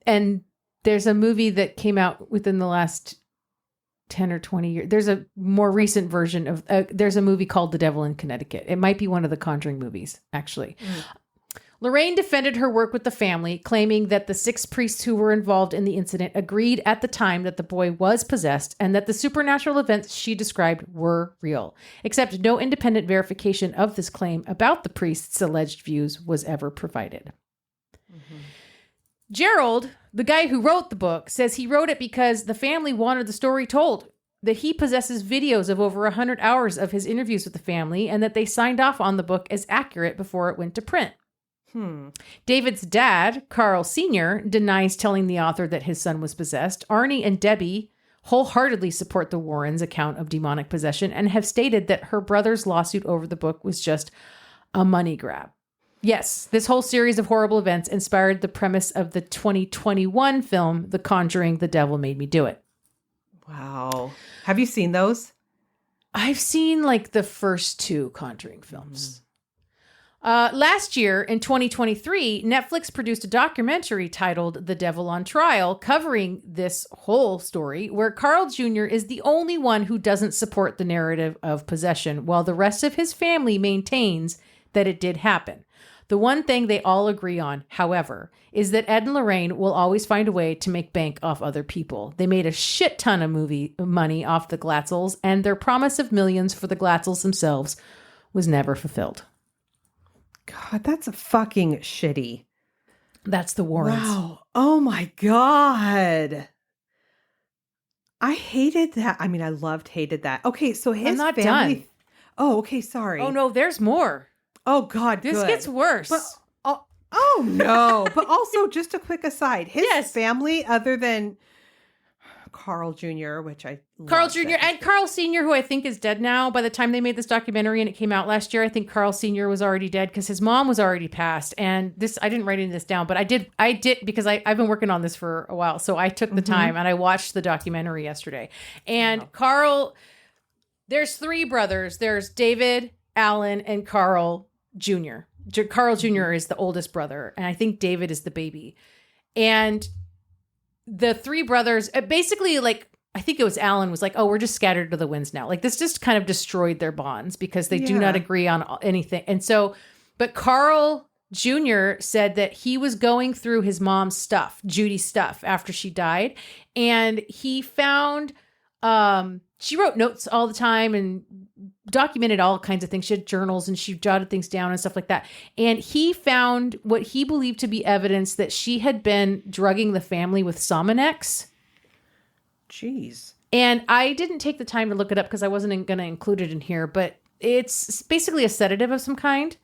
And there's a movie that came out within the last 10 or 20 years. There's a more recent version of, there's a movie called The Devil in Connecticut. It might be one of the Conjuring movies, actually. Lorraine defended her work with the family, claiming that the 6 priests who were involved in the incident agreed at the time that the boy was possessed and that the supernatural events she described were real, except no independent verification of this claim about the priests' alleged views was ever provided. Mm-hmm. Gerald, the guy who wrote the book, says he wrote it because the family wanted the story told, that he possesses videos of over 100 hours of his interviews with the family, and that they signed off on the book as accurate before it went to print. David's dad, Carl Sr., denies telling the author that his son was possessed. Arnie and Debbie wholeheartedly support the Warrens' account of demonic possession and have stated that her brother's lawsuit over the book was just a money grab. Yes, this whole series of horrible events inspired the premise of the 2021 film, The Conjuring, The Devil Made Me Do It. Wow. Have you seen those? I've seen like the first 2 Conjuring films. Last year, in 2023, Netflix produced a documentary titled The Devil on Trial, covering this whole story, where Carl Jr. is the only one who doesn't support the narrative of possession, while the rest of his family maintains that it did happen. The one thing they all agree on, however, is that Ed and Lorraine will always find a way to make bank off other people. They made a shit ton of money off the Glatzels, and their promise of millions for the Glatzels themselves was never fulfilled. God, that's fucking shitty. That's the Warrens. Wow. Oh my God. I hated that. I mean, hated that. Okay, so his I'm not family. done. Oh, okay, sorry. Oh no, there's more. Oh God, This good. gets worse. But, oh no. But also, just a quick aside. His family, other than Carl Jr., which I Carl loved Jr. that. and Carl Sr., who I think is dead now. By the time they made this documentary and it came out last year, I think Carl Sr. was already dead because his mom was already passed. And this, I didn't write any of this down, but I did because I've been working on this for a while. So I took the time and I watched the documentary yesterday. And Carl, there's three brothers. There's David, Alan, and Carl Jr. Carl Jr. is the oldest brother. And I think David is the baby. And the three brothers, basically, like, I think it was Alan was like, oh, we're just scattered to the winds now. Like, this just kind of destroyed their bonds because they do not agree on anything. And so, but Carl Jr. said that he was going through his mom's stuff, Judy's stuff, after she died. And he found, she wrote notes all the time and documented all kinds of things. She had journals and she jotted things down and stuff like that. And he found what he believed to be evidence that she had been drugging the family with Sominex. Jeez. And I didn't take the time to look it up because I wasn't going to include it in here, but it's basically a sedative of some kind.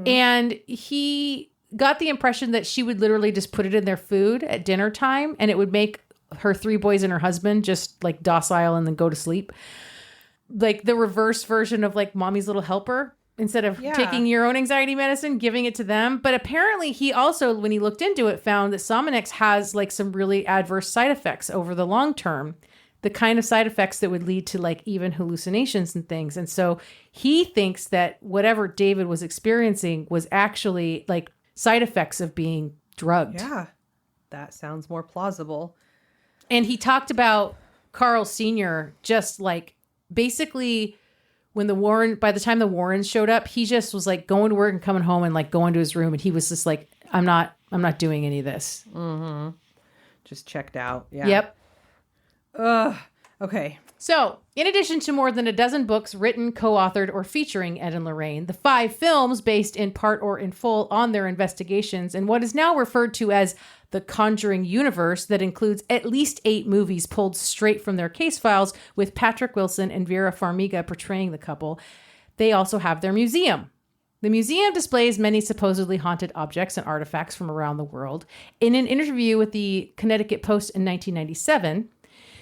And he got the impression that she would literally just put it in their food at dinner time and it would make her three boys and her husband just like docile and then go to sleep. Like the reverse version of like mommy's little helper. Instead of taking your own anxiety medicine, giving it to them. But apparently he also, when he looked into it, found that Sominex has like some really adverse side effects over the long term. The kind of side effects that would lead to like even hallucinations and things. And so he thinks that whatever David was experiencing was actually like side effects of being drugged. Yeah, that sounds more plausible. And he talked about Carl Sr. just like basically when by the time the Warrens showed up, he just was like going to work and coming home and like going to his room. And he was just like, I'm not doing any of this. Just checked out. Yeah. Yep. Okay. So, in addition to more than a dozen books written, co-authored, or featuring Ed and Lorraine, the 5 films based in part or in full on their investigations and what is now referred to as the Conjuring universe that includes at least 8 movies pulled straight from their case files with Patrick Wilson and Vera Farmiga portraying the couple, they also have their museum. The museum displays many supposedly haunted objects and artifacts from around the world. In an interview with the Connecticut Post in 1997,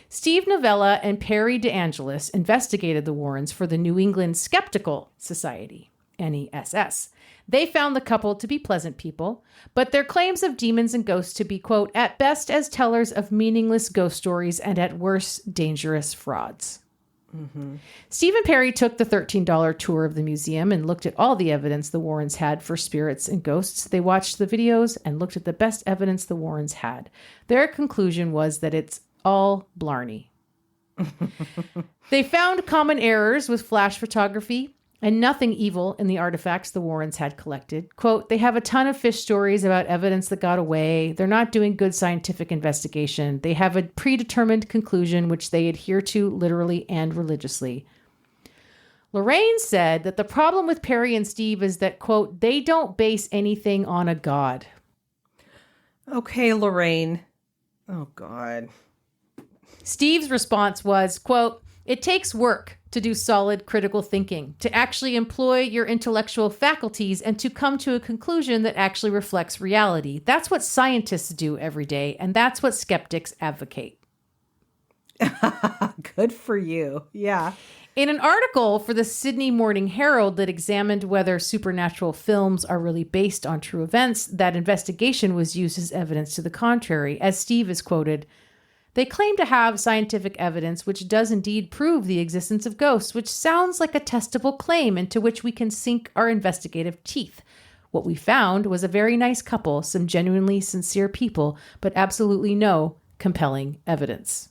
Steve Novella and Perry DeAngelis investigated the Warrens for the New England Skeptical Society, NESS. They found the couple to be pleasant people, but their claims of demons and ghosts to be, quote, at best as tellers of meaningless ghost stories and at worst dangerous frauds. Steve and Perry took the $13 tour of the museum and looked at all the evidence the Warrens had for spirits and ghosts. They watched the videos and looked at the best evidence the Warrens had. Their conclusion was that it's all blarney. They found common errors with flash photography and nothing evil in the artifacts the Warrens had collected. Quote, they have a ton of fish stories about evidence that got away. They're not doing good scientific investigation. They have a predetermined conclusion which they adhere to literally and religiously. Lorraine said that the problem with Perry and Steve is that, quote, they don't base anything on a god. Okay, Lorraine. Oh, God. Steve's response was, quote, it takes work to do solid critical thinking, to actually employ your intellectual faculties and to come to a conclusion that actually reflects reality. That's what scientists do every day, and that's what skeptics advocate. Good for you. Yeah. In an article for the Sydney Morning Herald that examined whether supernatural films are really based on true events, that investigation was used as evidence to the contrary. As Steve is quoted, they claim to have scientific evidence which does indeed prove the existence of ghosts, which sounds like a testable claim into which we can sink our investigative teeth. What we found was a very nice couple, some genuinely sincere people, but absolutely no compelling evidence.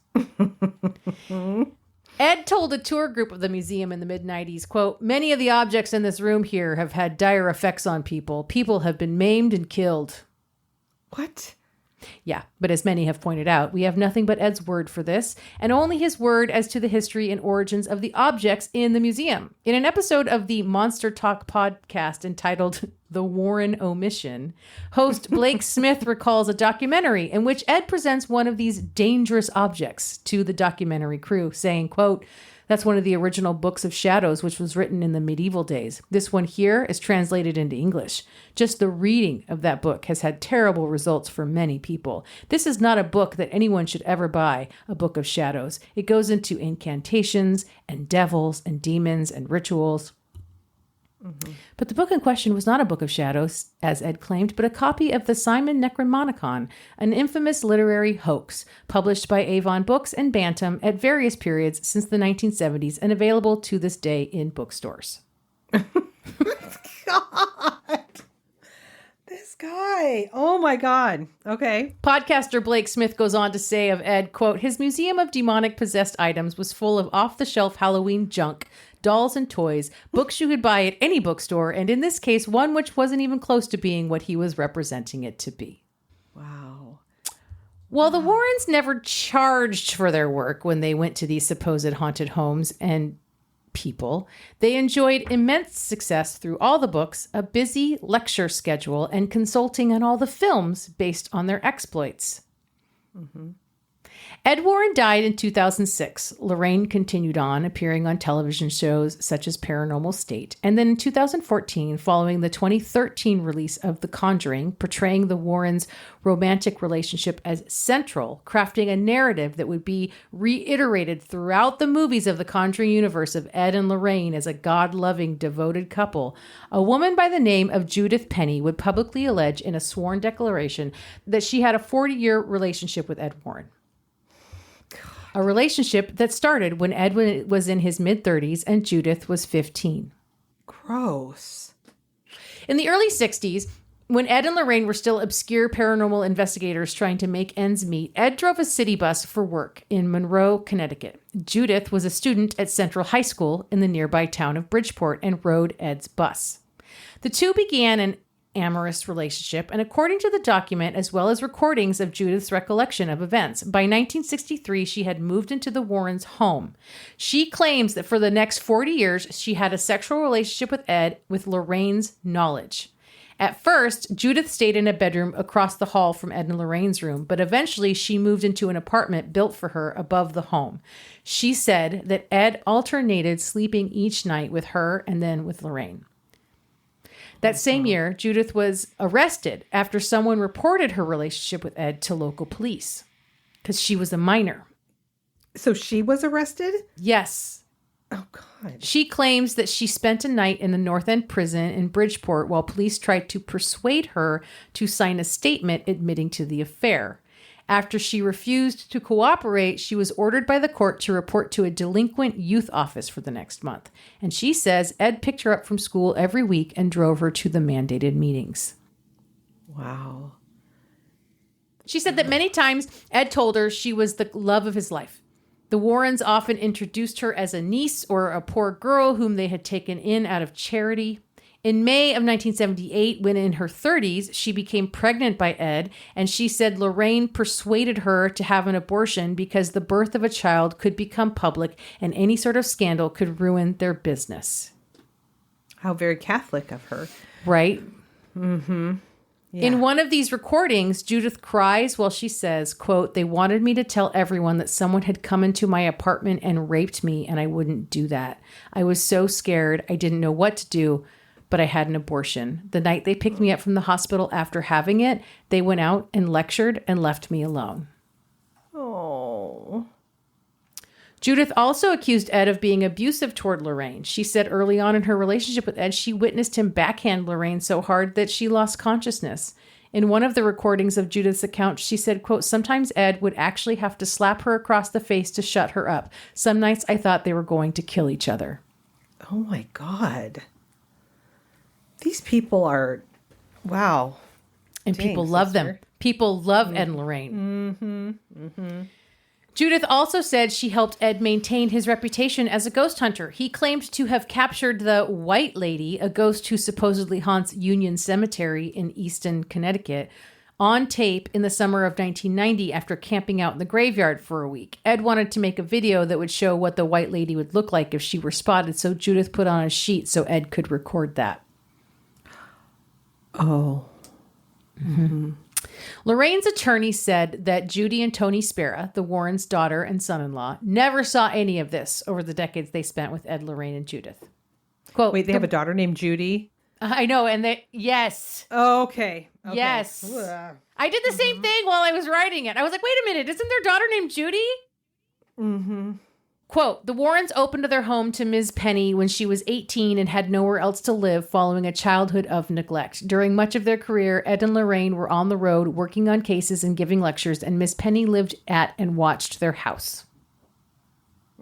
Ed told a tour group of the museum in the mid-90s, quote, many of the objects in this room here have had dire effects on people. People have been maimed and killed. What? Yeah, but as many have pointed out, we have nothing but Ed's word for this, and only his word as to the history and origins of the objects in the museum. In an episode of the Monster Talk podcast entitled The Warren Omission, host Blake Smith recalls a documentary in which Ed presents one of these dangerous objects to the documentary crew, saying, quote, That's one of the original books of shadows, which was written in the medieval days. This one here is translated into English. Just the reading of that book has had terrible results for many people. This is not a book that anyone should ever buy, a book of shadows. It goes into incantations and devils and demons and rituals. But the book in question was not a book of shadows, as Ed claimed, but a copy of the Simon Necromonicon, an infamous literary hoax published by Avon Books and Bantam at various periods since the 1970s and available to this day in bookstores. God. This guy. Oh my God. Okay. Podcaster Blake Smith goes on to say of Ed, quote, his museum of demonic possessed items was full of off-the-shelf Halloween junk, dolls and toys, books you could buy at any bookstore, and in this case, one which wasn't even close to being what he was representing it to be. Wow. Well, the Warrens never charged for their work when they went to these supposed haunted homes and people. They enjoyed immense success through all the books, a busy lecture schedule, and consulting on all the films based on their exploits. Mm-hmm. Ed Warren died in 2006. Lorraine continued on, appearing on television shows such as Paranormal State. And then in 2014, following the 2013 release of The Conjuring, portraying the Warrens' romantic relationship as central, crafting a narrative that would be reiterated throughout the movies of the Conjuring universe of Ed and Lorraine as a God-loving, devoted couple, a woman by the name of Judith Penny would publicly allege in a sworn declaration that she had a 40-year relationship with Ed Warren. A relationship that started when Ed was in his mid-30s and Judith was 15. Gross. In the early 60s, when Ed and Lorraine were still obscure paranormal investigators trying to make ends meet, Ed drove a city bus for work in Monroe, Connecticut. Judith was a student at Central High School in the nearby town of Bridgeport and rode Ed's bus. The two began an amorous relationship, and according to the document, as well as recordings of Judith's recollection of events, by 1963, she had moved into the Warrens' home. She claims that for the next 40 years, she had a sexual relationship with Ed with Lorraine's knowledge. At first, Judith stayed in a bedroom across the hall from Ed and Lorraine's room, but eventually she moved into an apartment built for her above the home. She said that Ed alternated sleeping each night with her and then with Lorraine. That same year, Judith was arrested after someone reported her relationship with Ed to local police because she was a minor. So she was arrested? Yes. Oh, God. She claims that she spent a night in the North End prison in Bridgeport while police tried to persuade her to sign a statement admitting to the affair. After she refused to cooperate, she was ordered by the court to report to a delinquent youth office for the next month. And she says Ed picked her up from school every week and drove her to the mandated meetings. Wow. She said that many times Ed told her she was the love of his life. The Warrens often introduced her as a niece or a poor girl whom they had taken in out of charity. In May of 1978, when in her 30s, she became pregnant by Ed, and she said Lorraine persuaded her to have an abortion because the birth of a child could become public and any sort of scandal could ruin their business. How very Catholic of her. Right? Mm-hmm. Yeah. In one of these recordings, Judith cries while she says, quote, they wanted me to tell everyone that someone had come into my apartment and raped me, and I wouldn't do that. I was so scared. I didn't know what to do. But I had an abortion. The night they picked me up from the hospital after having it, they went out and lectured and left me alone. Oh. Judith also accused Ed of being abusive toward Lorraine. She said early on in her relationship with Ed, she witnessed him backhand Lorraine so hard that she lost consciousness. In one of the recordings of Judith's account, she said, quote, sometimes Ed would actually have to slap her across the face to shut her up. Some nights I thought they were going to kill each other. Oh, my God. These people are, wow. And Dang, people love sister. them. People love Ed and Lorraine. Mm-hmm. Mm-hmm. Judith also said she helped Ed maintain his reputation as a ghost hunter. He claimed to have captured the White Lady, a ghost who supposedly haunts Union Cemetery in Easton, Connecticut, on tape in the summer of 1990 after camping out in the graveyard for a week. Ed wanted to make a video that would show what the White Lady would look like if she were spotted, so Judith put on a sheet so Ed could record that. Oh. Mm-hmm. Lorraine's attorney said that Judy and Tony Spera, the Warrens' daughter and son-in-law, never saw any of this over the decades they spent with Ed, Lorraine, and Judith. Quote, Wait, they have a daughter named Judy? I know, and yes. Oh, okay. Yes. Ugh. I did the same thing while I was writing it. I was like, wait a minute, isn't their daughter named Judy? Mm-hmm. Quote, the Warrens opened their home to Ms. Penny when she was 18 and had nowhere else to live following a childhood of neglect. During much of their career, Ed and Lorraine were on the road working on cases and giving lectures, and Ms. Penny lived at and watched their house.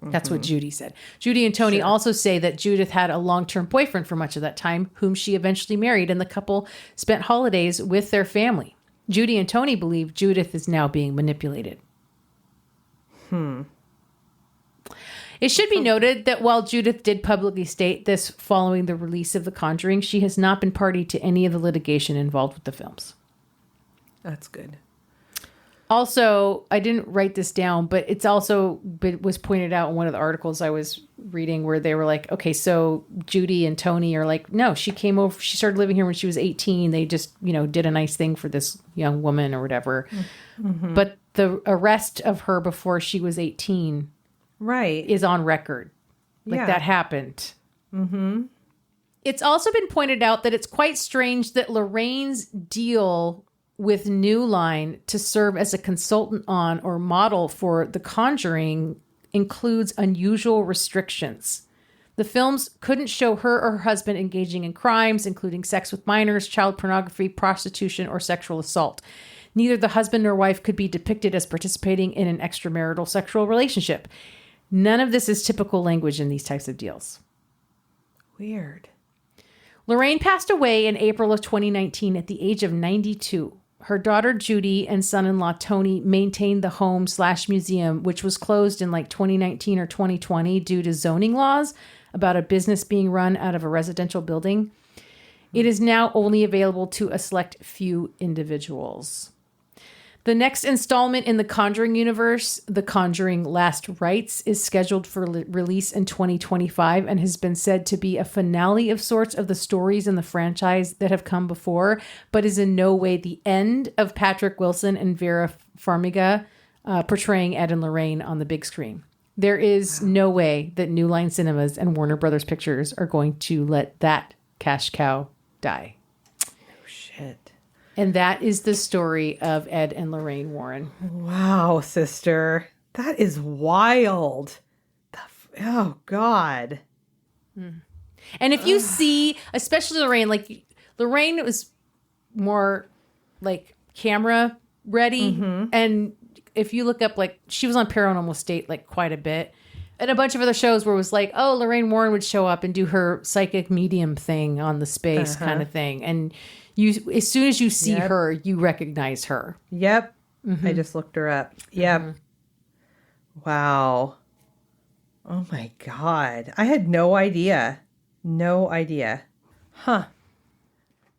That's what Judy said. Judy and Tony also say that Judith had a long-term boyfriend for much of that time, whom she eventually married, and the couple spent holidays with their family. Judy and Tony believe Judith is now being manipulated. It should be noted that while Judith did publicly state this following the release of The Conjuring, she has not been party to any of the litigation involved with the films. That's good. Also, I didn't write this down, but it was pointed out in one of the articles I was reading where they were like, okay, so Judy and Tony are like, no, she came over, she started living here when she was 18. They just, did a nice thing for this young woman or whatever. Mm-hmm. But the arrest of her before she was 18 is on record. That happened. Mm-hmm. It's also been pointed out that it's quite strange that Lorraine's deal with New Line to serve as a consultant on or model for The Conjuring includes unusual restrictions. The films couldn't show her or her husband engaging in crimes, including sex with minors, child pornography, prostitution, or sexual assault. Neither the husband nor wife could be depicted as participating in an extramarital sexual relationship. None of this is typical language in these types of deals. Weird. Lorraine passed away in April of 2019 at the age of 92. Her daughter Judy and son-in-law Tony maintained the home/museum, which was closed in 2019 or 2020 due to zoning laws about a business being run out of a residential building. It is now only available to a select few individuals. The next installment in the Conjuring universe, The Conjuring Last Rites, is scheduled for release in 2025 and has been said to be a finale of sorts of the stories in the franchise that have come before, but is in no way the end of Patrick Wilson and Vera Farmiga portraying Ed and Lorraine on the big screen. There is no way that New Line Cinemas and Warner Brothers Pictures are going to let that cash cow die. Oh, shit. And that is the story of Ed and Lorraine Warren. Wow, sister. That is wild. Oh, God. And if you see, especially Lorraine, Lorraine was more camera ready. Mm-hmm. And if you look up, she was on Paranormal State, quite a bit. And a bunch of other shows where it was Lorraine Warren would show up and do her psychic medium thing on the space kind of thing. And as soon as you see her, you recognize her. Yep. Mm-hmm. I just looked her up. Yep. Mm-hmm. Wow. Oh my God. I had no idea. No idea. Huh.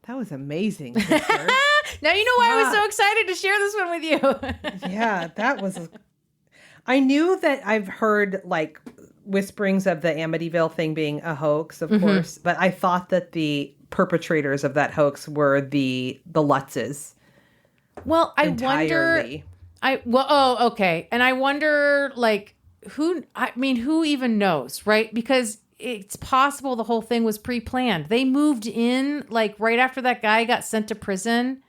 That was amazing. Now you know why I was so excited to share this one with you. Yeah, that was... I knew that I've heard whisperings of the Amityville thing being a hoax, of course, but I thought that the perpetrators of that hoax were the Lutzes. Well, okay. And I wonder who even knows, right? Because it's possible the whole thing was pre-planned. They moved in right after that guy got sent to prison,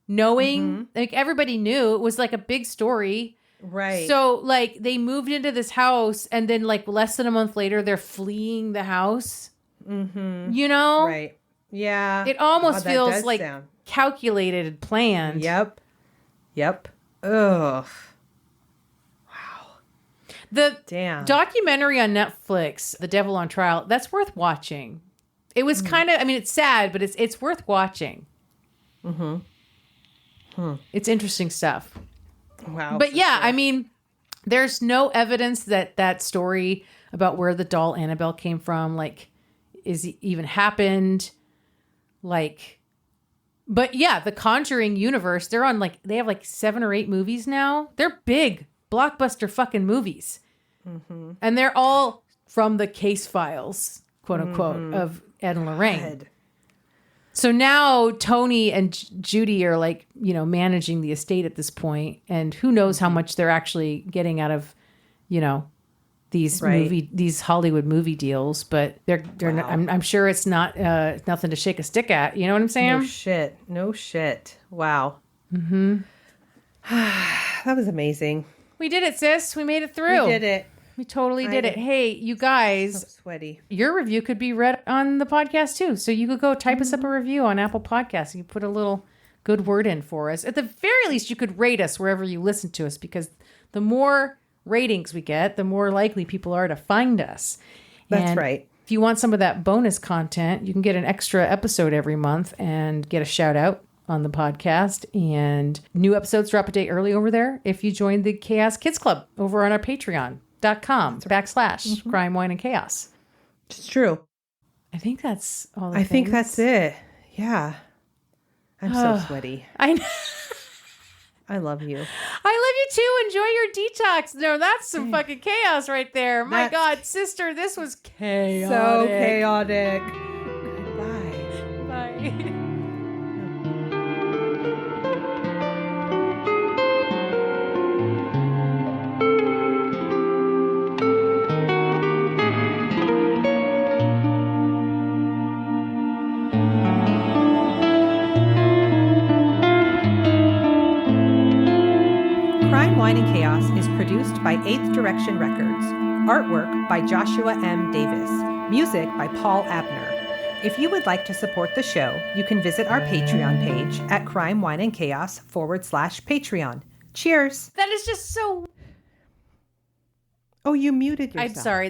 knowing everybody knew it was a big story. Right. So they moved into this house and then less than a month later they're fleeing the house. Mm-hmm. Right. Yeah. It almost feels calculated and planned. Yep. Ugh. Wow. The documentary on Netflix, The Devil on Trial, that's worth watching. It was kind of, it's sad, but it's worth watching. Mm-hmm. It's interesting stuff. Wow. But yeah, there's no evidence that story about where the doll Annabelle came from, is even happened. But yeah, the Conjuring universe, they're on they have 7 or 8 movies now. They're big blockbuster fucking movies. Mm-hmm. And they're all from the case files, quote unquote, of Ed and Lorraine. So now Tony and Judy are like, you know, managing the estate at this point, and who knows how much they're actually getting out of, you know, these these Hollywood movie deals, but they're not, I'm sure it's not nothing to shake a stick at. You know what I'm saying? No shit. Wow. Mm-hmm. That was amazing. We did it, sis. We made it through. We did it. We totally did it. Hey, you guys, so sweaty. Your review could be read on the podcast too. So you could go type us up a review on Apple Podcasts. You put a little good word in for us. At the very least, you could rate us wherever you listen to us, because the more ratings we get, the more likely people are to find us. That's right. If you want some of that bonus content, you can get an extra episode every month and get a shout out on the podcast. And new episodes drop a day early over there if you join the Chaos Kids Club over on our patreon.com/ crime, wine, and chaos. It's true. I think that's all. I think that's it. Yeah. I'm so sweaty. I know. I love you. I love you too. Enjoy your detox. No, that's some fucking chaos right there. My God, sister, this was chaotic. So chaotic. Bye. Bye. Crime, Wine, and Chaos is produced by 8th Direction Records. Artwork by Joshua M. Davis. Music by Paul Abner. If you would like to support the show, you can visit our Patreon page at Crime, Wine, and Chaos /Patreon. Cheers. That is just so... Oh, you muted yourself. I'm sorry.